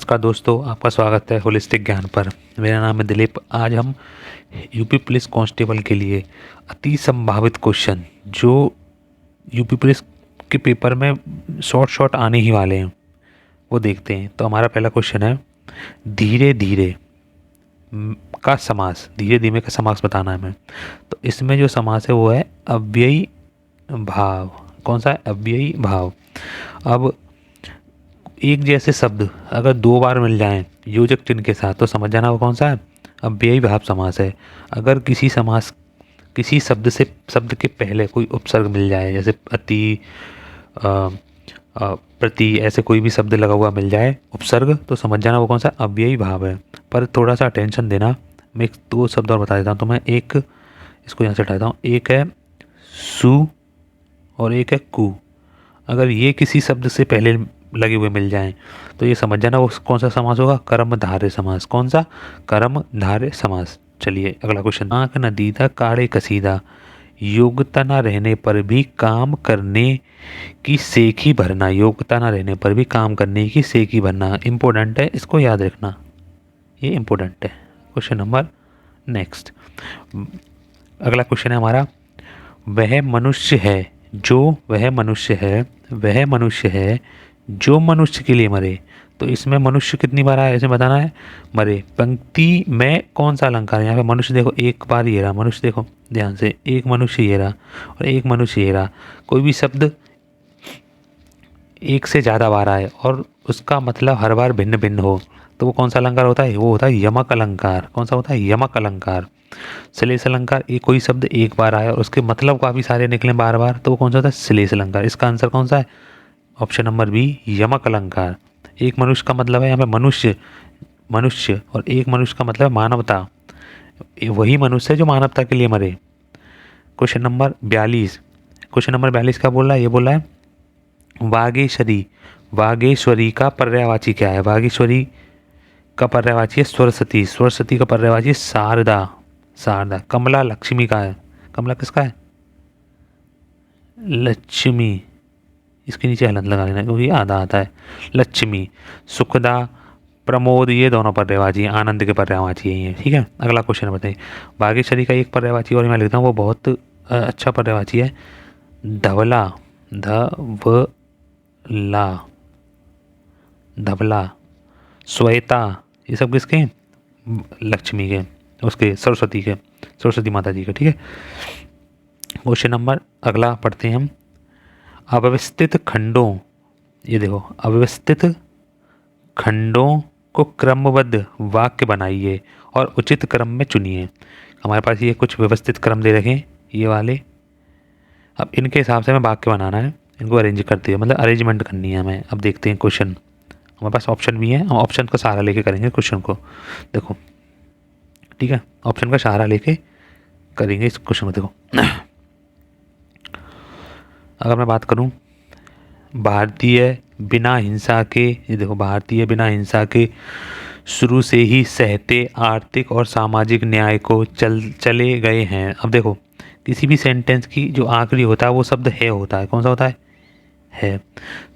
नमस्कार दोस्तों, आपका स्वागत है होलिस्टिक ज्ञान पर। मेरा नाम है दिलीप। आज हम यूपी पुलिस कांस्टेबल के लिए अति संभावित क्वेश्चन जो यूपी पुलिस के पेपर में शॉर्ट आने ही वाले हैं वो देखते हैं। तो हमारा पहला क्वेश्चन है, धीरे धीरे का समास। धीरे धीरे का समास बताना है हमें। तो इसमें जो समास है वो है अव्ययी भाव। कौन सा है? अव्ययी भाव। अब एक जैसे शब्द अगर दो बार मिल जाएं योजक चिन्ह के साथ तो समझ जाना वो कौन सा है? अव्ययी भाव समास है। अगर किसी शब्द के पहले कोई उपसर्ग मिल जाए, जैसे अति, अ, प्रति, ऐसे कोई भी शब्द लगा हुआ मिल जाए उपसर्ग, तो समझ जाना वो कौन सा अव्ययी भाव है। पर थोड़ा सा अटेंशन देना। मैं एक दो शब्द और बता देता हूँ। तो मैं इसको यहाँ से हटाता हूँ। एक है सु और एक है कु। अगर ये किसी शब्द से पहले लगे हुए मिल जाएं तो ये समझ जाना वो कौन सा समास होगा? कर्मधारय समास। कौन सा? कर्मधारय समास। चलिए अगला क्वेश्चन। आंख न दीदा काढ़े कसीदा, योग्यता न रहने पर भी काम करने की सेखी भरना। योग्यता न रहने पर भी काम करने की सेखी भरना इंपॉर्टेंट है, इसको याद रखना, ये इंपॉर्टेंट है। Question number next. अगला क्वेश्चन है हमारा, वह मनुष्य है जो मनुष्य के लिए मरे। तो इसमें मनुष्य कितनी बार आया ऐसे बताना है? मरे। पंक्ति में कौन सा अलंकार है? यहाँ पे मनुष्य देखो, एक बार ये रहा मनुष्य, देखो ध्यान से, एक मनुष्य ये रहा और एक मनुष्य ये रहा। कोई भी शब्द एक से ज़्यादा बार आए और उसका मतलब हर बार भिन्न भिन्न हो तो वो कौन सा अलंकार होता है? वो होता है यमक अलंकार। कौन सा होता है? यमक अलंकार। श्लेष अलंकार, एक कोई शब्द एक बार आया और उसके मतलब काफ़ी सारे निकले बार बार तो वो कौन सा होता है? श्लेष अलंकार। इसका आंसर कौन सा है? ऑप्शन नंबर बी, यमक अलंकार। एक मनुष्य का मतलब है यहाँ पे मनुष्य और एक मनुष्य का मतलब है मानवता। वही मनुष्य है जो मानवता के लिए मरे। Question number 42। क्वेश्चन नंबर 42 क्या बोल रहा है? ये बोल रहा है वागेश्वरी का पर्यायवाची क्या है? वागेश्वरी का पर्यायवाची है स्वरसती। स्वरसती का पर्यायवाची है शारदा। कमला लक्ष्मी का है। कमला किसका है? लक्ष्मी। इसके नीचे हलंत लगा लेना क्योंकि आधा आता है। लक्ष्मी, सुखदा, प्रमोद, ये दोनों पर्यायवाची हैं, आनंद के पर्यायवाची हैं ये। ठीक है, अगला क्वेश्चन बताइए। भाग्यश्री का एक पर्यायवाची और मैं लिखता हूँ, वो बहुत अच्छा पर्यायवाची है, धवला। धवला, श्वेता, ये सब किसके हैं? लक्ष्मी के, उसके सरस्वती माता जी के। ठीक है, क्वेश्चन नंबर अगला पढ़ते हैं हम। अव्यवस्थित खंडों, ये देखो, अव्यवस्थित खंडों को क्रमबद्ध वाक्य बनाइए और उचित क्रम में चुनिए। हमारे पास ये कुछ व्यवस्थित क्रम दे रखे हैं ये वाले। अब इनके हिसाब से हमें वाक्य बनाना है, इनको अरेंज करते हैं, मतलब अरेंजमेंट करनी है हमें। अब देखते हैं क्वेश्चन। हमारे पास ऑप्शन भी है, हम ऑप्शन का सहारा लेके करेंगे क्वेश्चन को। देखो, ठीक है, ऑप्शन का सहारा लेके करेंगे इस क्वेश्चन को। देखो, अगर मैं बात करूं भारतीय बिना हिंसा के, ये देखो, भारतीय बिना हिंसा के शुरू से ही सहते आर्थिक और सामाजिक न्याय को चले गए हैं। अब देखो, किसी भी सेंटेंस की जो आखिरी होता है वो शब्द है होता है। कौन सा होता है?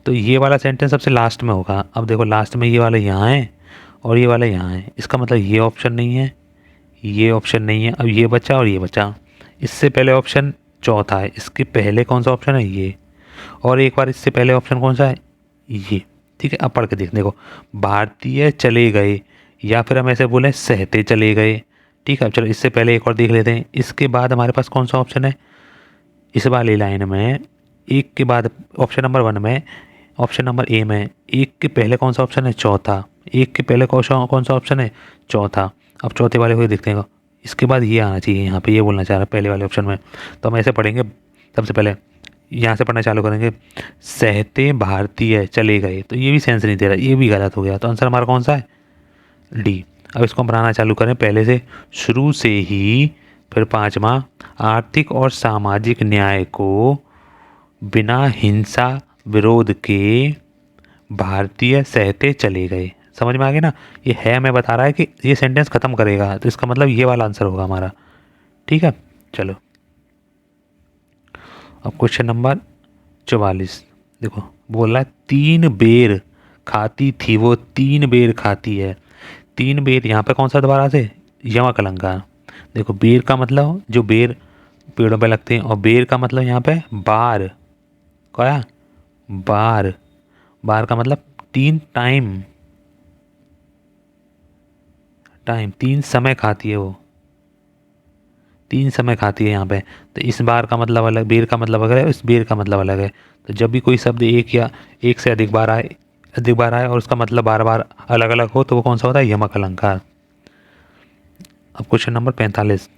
तो ये वाला सेंटेंस सबसे लास्ट में होगा। अब देखो, लास्ट में ये वाला यहाँ है और ये वाला यहाँ है, इसका मतलब ये ऑप्शन नहीं है, ये ऑप्शन नहीं है। अब ये बचा और ये बचा। इससे पहले ऑप्शन चौथा है, इसके पहले कौन सा ऑप्शन है? ये। और एक बार इससे पहले ऑप्शन कौन सा है? ये। ठीक है, अब पढ़ के देख। देखो, भारतीय चले गए, या फिर हम ऐसे बोले सहते चले गए। ठीक है, अब चलो इससे पहले एक और देख लेते हैं। इसके बाद हमारे पास कौन सा ऑप्शन है? इस वाली लाइन में एक के बाद ऑप्शन नंबर 1 में, ऑप्शन नंबर ए में एक के पहले कौन सा ऑप्शन है? चौथा। एक के पहले कौन सा ऑप्शन है? चौथा। अब चौथे वाले को देखते हैं, इसके बाद ये आना चाहिए यहाँ पे, ये बोलना चाह रहा है पहले वाले ऑप्शन में। तो हम ऐसे पढ़ेंगे, सबसे पहले यहाँ से पढ़ना चालू करेंगे, सहते भारतीय चले गए। तो ये भी सेंस नहीं दे रहा, ये भी गलत हो गया। तो आंसर हमारा कौन सा है? डी। अब इसको हम बनाना चालू करें पहले से, शुरू से ही, फिर पाँचवा, आर्थिक और सामाजिक न्याय को बिना हिंसा विरोध के भारतीय सहते चले गए। समझ में आ गया ना? ये है, मैं बता रहा है कि ये सेंटेंस खत्म करेगा, तो इसका मतलब ये वाला आंसर होगा हमारा। ठीक है, चलो अब क्वेश्चन नंबर 44। देखो, बोल रहा है 3 बेर खाती थी वो 3 बेर खाती है। 3 बेर यहाँ पे कौन सा दोबारा से, यमक अलंकार। देखो बेर का मतलब जो बेर पेड़ों पे लगते हैं, और बेर का मतलब यहाँ पे बार, क्या, बार। बार का मतलब 3 टाइम, टाइम 3 समय खाती है वो, 3 समय खाती है यहाँ पे। तो इस बार का मतलब अलग, बेर का मतलब अलग है, इस बेर का मतलब अलग है। तो जब भी कोई शब्द एक या एक से अधिक बार आए और उसका मतलब बार बार अलग अलग हो, तो वो कौन सा होता है, यमक अलंकार। अब क्वेश्चन नंबर 45।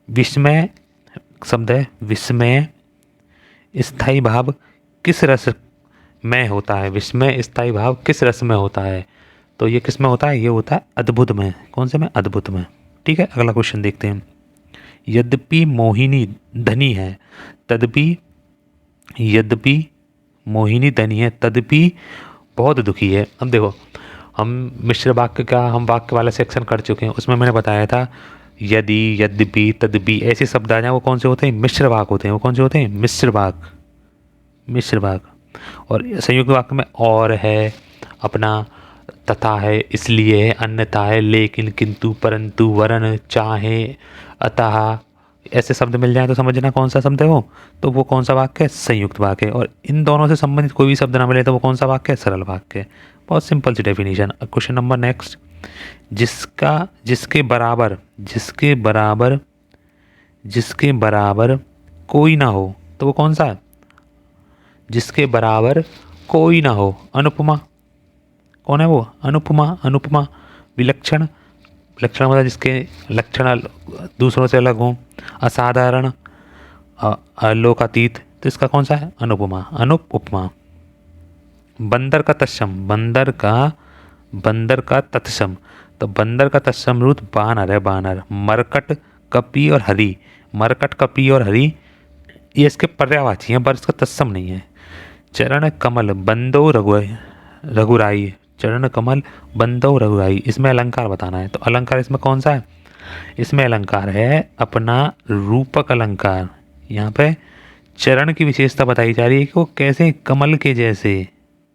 विस्मय शब्द है, विस्मय स्थायी भाव किस रस में होता है। विस्मय स्थायी भाव किस रस में होता है। तो ये किस में होता है, ये होता है अद्भुत में। कौन से में, अद्भुत में। ठीक है, अगला क्वेश्चन देखते हैं। यद्यपि मोहिनी धनी है, तदपि, यद्यपि मोहिनी धनी है तदपि बहुत दुखी है। अब देखो, हम मिश्र वाक्य का हम वाक्य वाला सेक्शन कर चुके हैं, उसमें मैंने बताया था यदि, यद्यपि, तदपि ऐसे शब्द आ जाए वो कौन से होते हैं, मिश्र वाक्य होते हैं। वो कौन से होते हैं, मिश्र वाक्य, मिश्र वाक्य। और संयुक्त वाक्य में और है, अपना, तथा है, इसलिए है, अन्यथा है, लेकिन, किंतु, परंतु, वरन, चाहे, अतः ऐसे शब्द मिल जाए तो समझना कौन सा शब्द है वो। तो वो कौन सा वाक्य है, संयुक्त वाक्य है। और इन दोनों से संबंधित कोई भी शब्द ना मिले तो वो कौन सा वाक्य है, सरल वाक्य है। बहुत सिंपल सी डेफिनेशन। Question number next. जिसका, जिसके बराबर, जिसके बराबर, जिसके बराबर कोई ना हो, तो वो कौन सा है, जिसके बराबर कोई ना हो, अनुपमा। कौन है वो, अनुपमा। अनुपमा विलक्षण, विलक्षण मतलब जिसके लक्षण दूसरों से अलग हों, असाधारण, आलोकातीत। तो इसका कौन सा है, अनुपमा, अनुप उपमा। बंदर का तत्सम, बंदर का तत्सम। तो बंदर का तत्सम रूप बानर है, बानर। मरकट, कपी और हरी, मरकट, कपी और हरी ये इसके पर्यायवाची हैं, पर इसका तत्सम नहीं है। चरण कमल, बंदो रघुराई, चरण कमल, बंदो रघुराई। इसमें अलंकार बताना है, तो अलंकार इसमें कौन सा है, इसमें अलंकार है अपना रूपक अलंकार। यहाँ पे चरण की विशेषता बताई जा रही है कि वो कैसे, कमल के जैसे,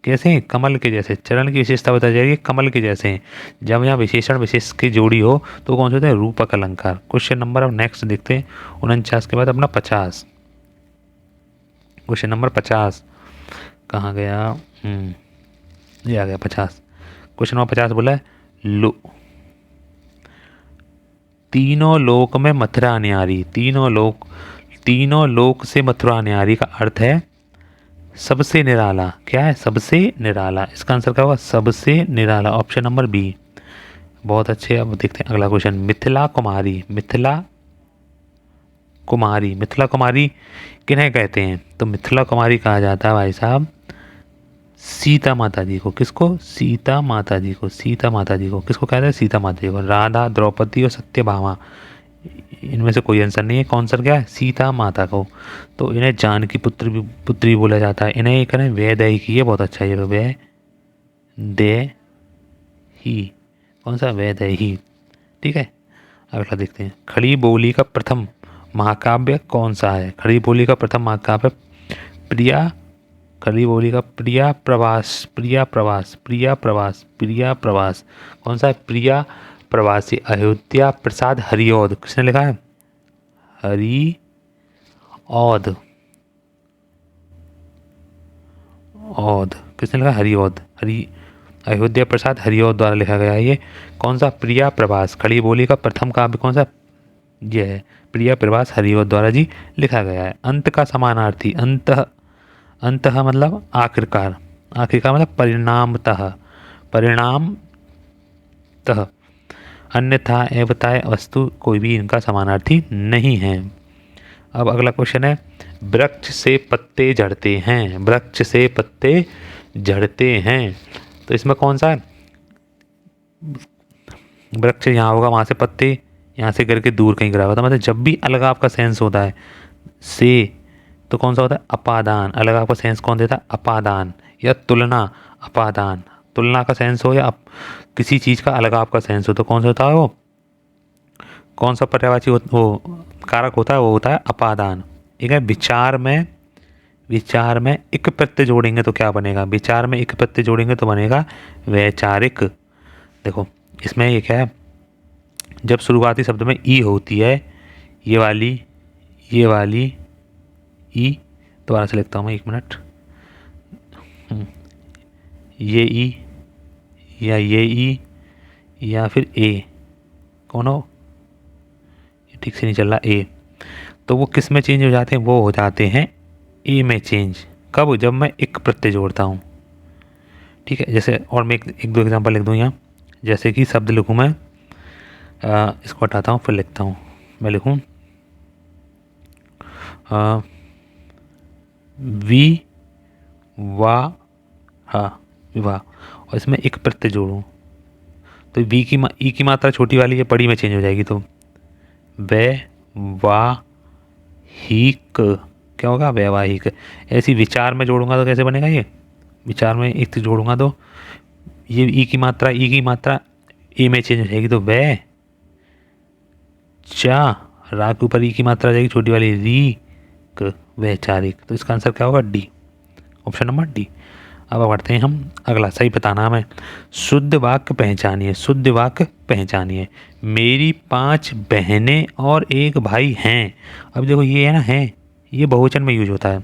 कैसे, कमल के जैसे। चरण की विशेषता बताई जा रही है कमल के जैसे। जब यहाँ विशेषण विशेष की जोड़ी हो तो कौन से होते हैं, रूपक अलंकार। क्वेश्चन नंबर अब नेक्स्ट देखते हैं 49 के बाद अपना 50। क्वेश्चन नंबर 50 कहाँ गया, ये आ गया 50। क्वेश्चन नंबर 50 बोला है, लो, तीनों लोक में मथुरा न्यारी। तीनों लोक से मथुरा न्यारी का अर्थ है सबसे निराला। क्या है, सबसे निराला। इसका आंसर क्या होगा, सबसे निराला, ऑप्शन नंबर बी। बहुत अच्छे। अब देखते हैं अगला क्वेश्चन। मिथिला कुमारी, मिथिला कुमारी, मिथिला कुमारी किन्हें कहते हैं। तो मिथिला कुमारी कहा जाता है भाई साहब सीता माता जी को। किसको, सीता माता जी को। सीता माता जी को किसको कहते हैं, सीता माता जी को। राधा, द्रौपदी और सत्यभामा, इनमें से कोई आंसर नहीं है। कौन सा क्या है, सीता माता को। तो इन्हें जानकी पुत्री बोला जाता है। इन्हें एक है वैदेही की, ये बहुत अच्छा है, ये वैदेही। कौन सा, वैदेही। ठीक है, अगला देखते हैं। खड़ी बोली का प्रथम महाकाव्य कौन सा है। खड़ी बोली का प्रथम महाकाव्य प्रिया, खड़ी बोली का प्रिया प्रवास, प्रिया प्रवास, प्रिया प्रवास, प्रिया प्रवास। कौन सा है, प्रिया प्रवासी। अयोध्या प्रसाद हरिऔध, किसने लिखा है, हरिऔध, औध किसने लिखा, हरिऔध, अयोध्या प्रसाद हरिऔध द्वारा लिखा गया है ये। कौन सा, प्रिया प्रवास। खड़ी बोली का प्रथम काव्य कौन सा, ये है प्रिया प्रवास हरिऔध द्वारा जी लिखा गया है। अंत का समानार्थी, अंत मतलब आखिरकार, आखिरकार मतलब परिणामतः, परिणामतः। अन्यथा एवताय वस्तु, कोई भी इनका समानार्थी नहीं है। अब अगला क्वेश्चन है, वृक्ष से पत्ते झड़ते हैं, वृक्ष से पत्ते झड़ते हैं। तो इसमें कौन सा है, वृक्ष यहाँ होगा, वहाँ से पत्ते यहाँ से करके दूर कहीं गिरा होता है। मतलब जब भी अलगाव का सेंस होता है से, तो कौन सा होता है, अपादान। अलगाव का सेंस कौन देता है, अपादान। या तुलना, अपादान। तुलना का सेंस हो या किसी चीज़ का अलगाव का सेंस हो तो कौन सा होता है वो, कौन सा पर्यायवाची वो कारक होता है, वो होता है अपादान। ठीक है, विचार में, विचार में इक प्रत्यय जोड़ेंगे तो क्या बनेगा, विचार में इक प्रत्यय जोड़ेंगे तो बनेगा वैचारिक। देखो इसमें ये क्या है, जब शुरुआती शब्द में ई होती है, ये वाली ई, दोबारा से लिखता हूँ मैं, 1 मिनट, ये ई या ये ई या फिर ए, कौन हो, ये ठीक से नहीं चल रहा, ए, तो वो किस में चेंज हो जाते हैं, वो हो जाते हैं ए में चेंज। कब, जब मैं एक प्रत्यय जोड़ता हूँ। ठीक है, जैसे और मैं एक दो एग्जांपल लिख दूँ यहाँ, जैसे कि शब्द लिखूँ मैं, इसको हटाता हूँ फिर लिखता हूँ, मैं लिखूँ वी वा हा, विवाह, और इसमें एक प्रत्यय जोड़ूँ तो वी की ई की मात्रा छोटी वाली है, बड़ी में चेंज हो जाएगी, तो वे वा ही क्या होगा, वैवाहिक। ऐसी विचार में जोड़ूंगा तो कैसे बनेगा, ये विचार में एक जोड़ूंगा तो ये ई की मात्रा ए में चेंज हो जाएगी, तो वै चा, रा के ऊपर ई की मात्रा आ जाएगी छोटी वाली, री क, वैचारिक। तो इसका आंसर क्या होगा, डी, ऑप्शन नंबर डी। अब बढ़ते हैं हम अगला, सही बताना हमें। शुद्ध वाक्य पहचानिए, शुद्ध वाक्य पहचानिए। मेरी 5 बहनें और 1 भाई हैं। अब देखो ये है ना, है, ये बहुवचन में यूज होता है,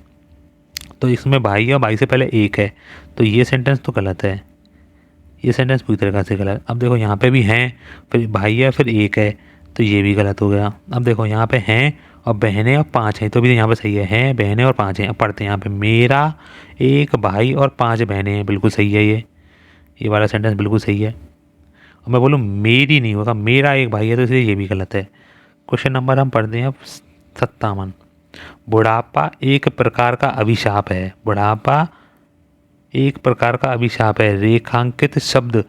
तो इसमें भाई और भाई से पहले 1 है, तो ये सेंटेंस तो गलत है, ये सेंटेंस पूरी तरीके से गलत। अब देखो यहाँ पे भी हैं, फिर भाई है, फिर 1 है, तो ये भी गलत हो गया। अब देखो यहाँ पे हैं और बहनें और 5 हैं, तो भी यहाँ पे सही है, हैं बहनें और 5 हैं। अब पढ़ते हैं यहाँ पे, मेरा 1 भाई और 5 बहनें हैं, बिल्कुल सही है, ये वाला सेंटेंस बिल्कुल सही है। और मैं बोलूँ मेरी नहीं होगा, मेरा 1 भाई है, तो इसलिए ये भी गलत है। क्वेश्चन नंबर हम पढ़ते हैं अब 57। बुढ़ापा एक प्रकार का अभिशाप है, बुढ़ापा एक प्रकार का अभिशाप है। रेखांकित शब्द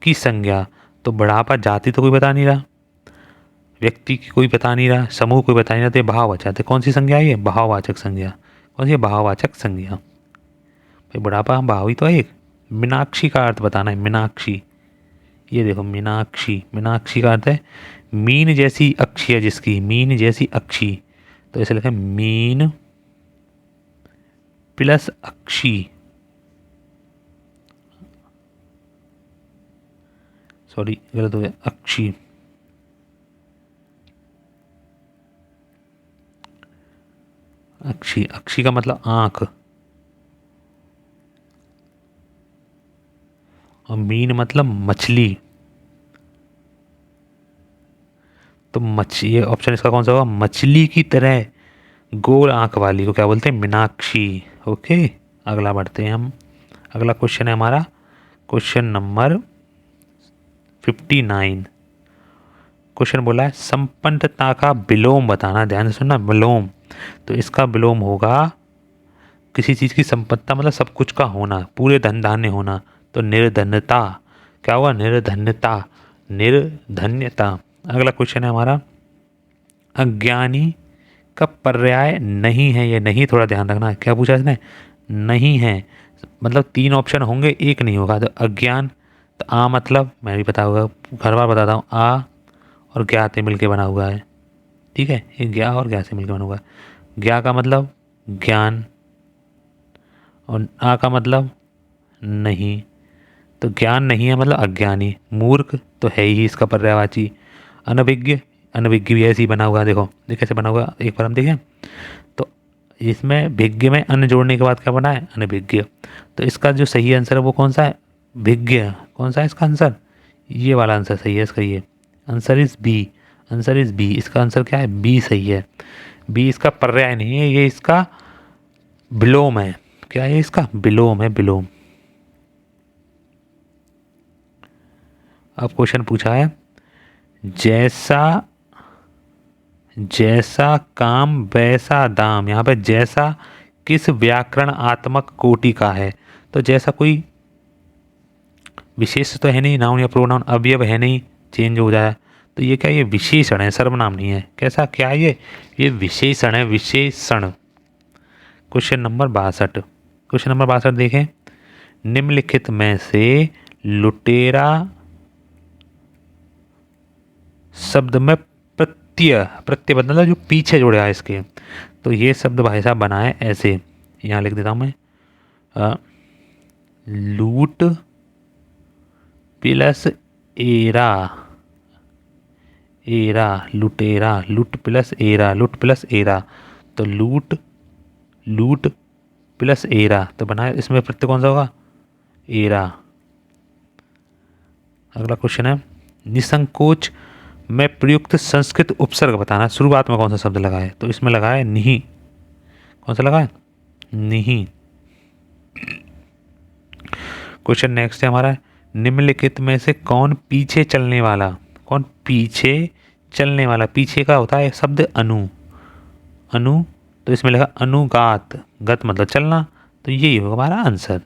की संज्ञा, तो बुढ़ापा जाति तो कोई बता नहीं रहा, व्यक्ति की कोई बता नहीं रहा, समूह कोई बता नहीं रहा, तो भाववाचक है। कौन सी संज्ञा है ये, भाववाचक संज्ञा। कौन सी, भाववाचक संज्ञा। भाई बुढ़ापा हम भाव ही तो है एक। मीनाक्षी का अर्थ बताना है, मीनाक्षी, ये देखो मीनाक्षी, मीनाक्षी का अर्थ है मीन जैसी अक्षी है जिसकी, मीन जैसी अक्षी, तो ऐसे लिखें मीन प्लस अक्षी, सॉरी गलत हो गया, अक्षी, अक्षी, अक्षी का मतलब आंख, और मीन मतलब मछली, तो ये ऑप्शन इसका कौन सा होगा, मछली की तरह गोल आंख वाली को क्या बोलते हैं, मीनाक्षी। ओके, अगला बढ़ते हैं हम। अगला क्वेश्चन है हमारा क्वेश्चन नंबर 59। क्वेश्चन बोला है संपन्नता का विलोम बताना, ध्यान से सुनना, विलोम। तो इसका विलोम होगा किसी चीज़ की संपन्नता मतलब सब कुछ का होना, पूरे धन धान्य होना, तो निर्धन्यता। क्या हुआ, निर्धन्यता, निर्धन्यता। अगला क्वेश्चन है हमारा, अज्ञानी का पर्याय नहीं है, ये नहीं थोड़ा ध्यान रखना, क्या पूछा इसने, नहीं है, मतलब 3 ऑप्शन होंगे, एक नहीं होगा, तो अज्ञान, तो आ मतलब मैं भी बता होगा, हर बार बताता हूँ, आ और ज्ञा से मिलके बना हुआ है। ठीक है, ये ज्ञा और ज्ञा से मिलकर बना हुआ है। ज्ञा का मतलब ज्ञान और आ का मतलब नहीं, तो ज्ञान नहीं है मतलब अज्ञानी, मूर्ख तो है ही इसका पर्यायवाची, अनभिज्ञ, अनभिज्ञ भी ऐसे ही बना हुआ है, देखो देख कैसे बना हुआ, एक बार हम देखें तो इसमें भिज्ञ में अन्न जोड़ने के बाद क्या बना है, अनभिज्ञ। तो इसका जो सही आंसर है वो कौन सा है, भिज्ञ। कौन सा है इसका आंसर, ये वाला आंसर सही है इसका, ये answer is B, answer is B, इसका आंसर क्या है, बी सही है। बी इसका पर्याय नहीं है, ये इसका विलोम है। क्या है इसका, विलोम है, विलोम। अब क्वेश्चन पूछा है, जैसा जैसा काम वैसा दाम, यहाँ पे जैसा किस व्याकरणात्मक कोटि का है, तो जैसा कोई विशेष तो है नहीं, नाउन या प्रोनाउन, अवयव है नहीं, चेंज हो जाए, तो ये क्या, ये विशेषण है, सर्वनाम नहीं है। कैसा, क्या है ये विशेषण है, विशेषण। क्वेश्चन नंबर 62, क्वेश्चन नंबर 62 देखें, निम्नलिखित में से लुटेरा शब्द में प्रत्यय, प्रत्यय मतलब जो पीछे जुड़े है इसके, तो ये शब्द भाई साहब बनाए ऐसे, यहाँ लिख देता हूँ मैं, लूट प्लस एरा, एरा लुटेरा, लूट प्लस एरा, लूट प्लस एरा, तो लूट, लूट प्लस एरा, तो बना इसमें प्रत्यय कौन सा होगा, एरा। अगला क्वेश्चन है, निसंकोच में प्रयुक्त संस्कृत उपसर्ग बताना। शुरुआत में कौन सा शब्द लगा है, तो इसमें लगा है निहि। कौन सा लगा है, निहि। क्वेश्चन नेक्स्ट है हमारा, निम्नलिखित में से कौन पीछे चलने वाला, कौन पीछे चलने वाला, पीछे का होता है शब्द अनु, अनु, तो इसमें लगा अनुगात, गत मतलब चलना, तो यही होगा हमारा आंसर।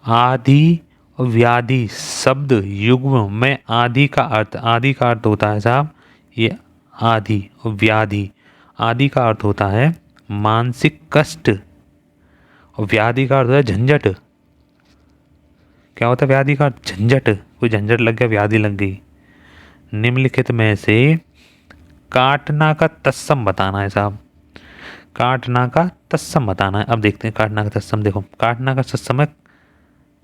आदि और व्याधि शब्द युग्म में आदि का अर्थ, आदि का अर्थ होता है साहब ये आदि, और व्याधि, आदि का अर्थ होता है मानसिक कष्ट, और व्याधि का अर्थ होता है झंझट। क्या होता है व्याधि का अर्थ, झंझट, कोई झंझट लग गया, व्याधि लग गई। निम्नलिखित में से काटना का तत्सम बताना है साहब, काटना का तत्सम बताना है। अब देखते हैं काटना का तत्सम। देखो काटना का तत्सम है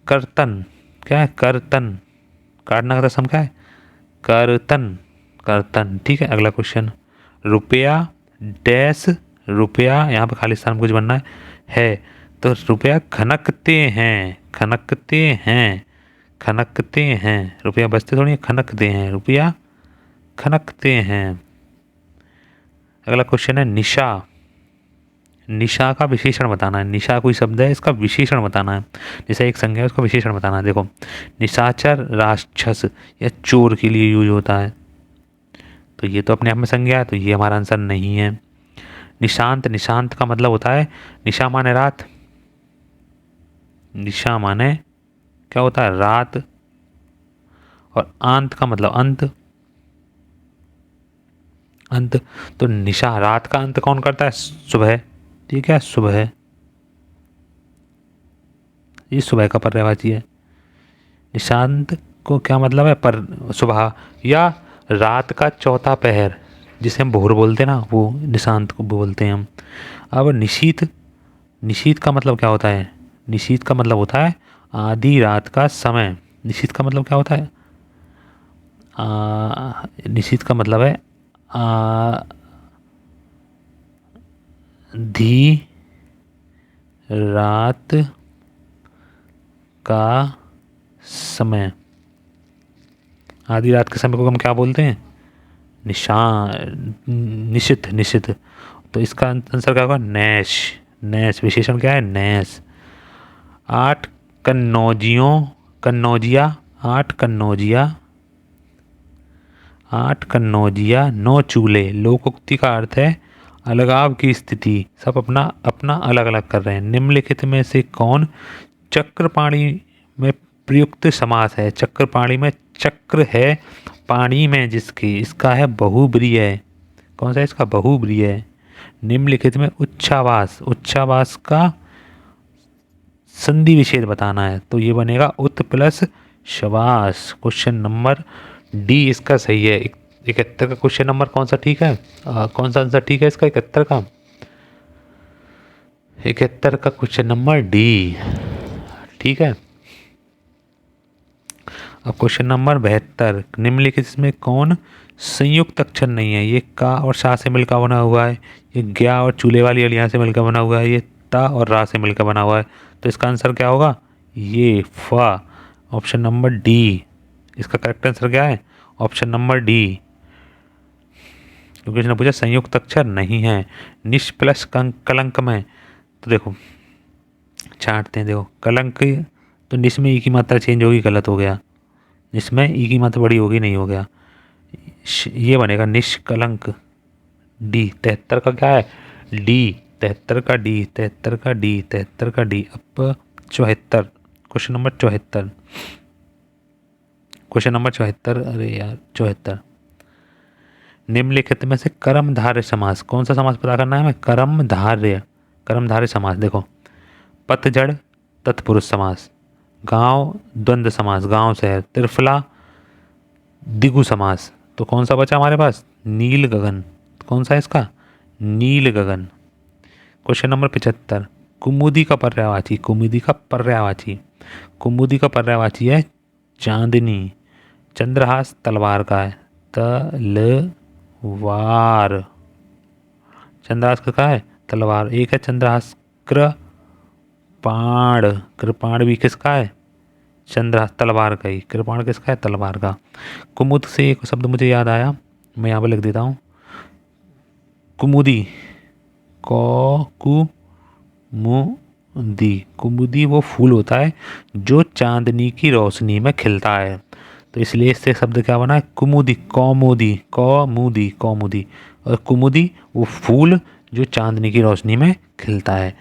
कर्तन, क्या है, कर्तन। काटना का तत्सम क्या है, कर्तन, कर्तन। ठीक है, अगला क्वेश्चन, रुपया डैश, रुपया यहाँ पर खाली स्थान कुछ बनना है, तो रुपया खनकते हैं, खनकते हैं, खनकते हैं, रुपया बचते थोड़ी, खनकते हैं, रुपया खनकते हैं। अगला क्वेश्चन है, निशा, निशा का विशेषण बताना है। निशा कोई शब्द है, इसका विशेषण बताना है। जैसे एक संज्ञा है, उसका विशेषण बताना है। देखो निशाचर राक्षस या चोर के लिए यूज होता है, तो ये तो अपने आप में संज्ञा है, तो ये हमारा आंसर नहीं है। निशांत, निशांत का मतलब होता है, निशा माने रात, निशा माने क्या होता है, रात, और आंत का मतलब अंत, अंत, तो निशा, रात का अंत कौन करता है, सुबह। ठीक है, सुबह, ये सुबह का पर्यायवाची है। निशांत को क्या मतलब है, पर सुबह या रात का चौथा पहर, जिसे हम भोर बोलते हैं ना, वो निशांत को बोलते हैं हम। अब निशीत, निशीत का मतलब क्या होता है, निशीत का मतलब होता है आधी रात का समय। निशीत का मतलब क्या होता है, निशीत का मतलब है आधी रात का समय। आधी रात के समय को हम क्या बोलते हैं, निशित, निशित। तो इसका आंसर क्या होगा, नैश, नैश। विशेषण क्या है, नैश। 8 कन्नौजियों, कन्नौजिया, 8 कन्नौजिया, 8 कन्नौजिया 9 चूल्हे। लोकोक्ति का अर्थ है अलगाव की स्थिति, सब अपना अपना अलग अलग कर रहे हैं। निम्नलिखित में से कौन चक्रपाणी में प्रयुक्त समास है। चक्रपाणी में चक्र है, पाणी में जिसकी, इसका है बहुब्रीहि। कौन सा है इसका, बहुब्रीहि। निम्नलिखित में उच्छ्वास, उच्छ्वास का संधि विच्छेद बताना है, तो ये बनेगा उत प्लस श्वास। क्वेश्चन नंबर डी इसका सही है। 71 का क्वेश्चन नंबर कौन सा ठीक है, कौन सा आंसर ठीक है इसका 71 का, 71 का क्वेश्चन नंबर डी, ठीक है। अब क्वेश्चन नंबर 72, निम्नलिखित इसमें कौन संयुक्त अक्षर नहीं है। ये का और शा से मिलकर बना हुआ है, ये ज्ञा और चूल्हे वाली अलियां से मिलकर बना हुआ है, ये ता और रा से मिलकर बना हुआ है, तो इसका आंसर क्या होगा, ये फा। ऑप्शन नंबर डी इसका करेक्ट आंसर क्या है, ऑप्शन नंबर डी, क्योंकि इसने पूछा संयुक्त अक्षर नहीं है। निश प्लस कलंक में, तो देखो छांटते हैं, देखो कलंक, तो निश में ई की मात्रा चेंज होगी, गलत हो गया। निश में ई की मात्रा बड़ी होगी, नहीं हो गया, ये बनेगा निष्कलंक, डी। 73 का क्या है, डी, 73 का डी, 73 का डी, 73 का डी। अब 74, क्वेश्चन नंबर 74, क्वेश्चन नंबर 74, अरे यार 74, निम्नलिखित में से कर्मधारय समास, कौन सा समास पता करना है हमें, कर्मधारय, कर्मधारय समास। देखो पतझड़ तत्पुरुष समास, गांव द्वंद्व समास, गांव शहर, त्रिफला दिगु समास, तो कौन सा बचा हमारे पास, नील गगन। कौन सा है इसका, नील गगन। क्वेश्चन नंबर 75, कुमुदी का पर्यायवाची, कुमुदी का पर्यायवाची, कुमुदी का पर्यायवाची है चांदनी। चंद्रहास तलवार का है, तलवार। चंद्रहास का है तलवार। एक है चंद्रहास कृपाण, कृपाण भी किसका है? चंद्रहास तलवार का ही। कृपाण किसका है? तलवार का। कुमुद से एक शब्द मुझे याद आया, मैं यहाँ पर लिख देता हूँ। कुमुदी, कुमुदी, कुमुदी वो फूल होता है जो चांदनी की रोशनी में खिलता है, तो इसलिए इससे शब्द क्या बना है? कुमुदी, कौमुदी, कौमुदी, कौमुदी। और कुमुदी वो फूल जो चांदनी की रोशनी में खिलता है।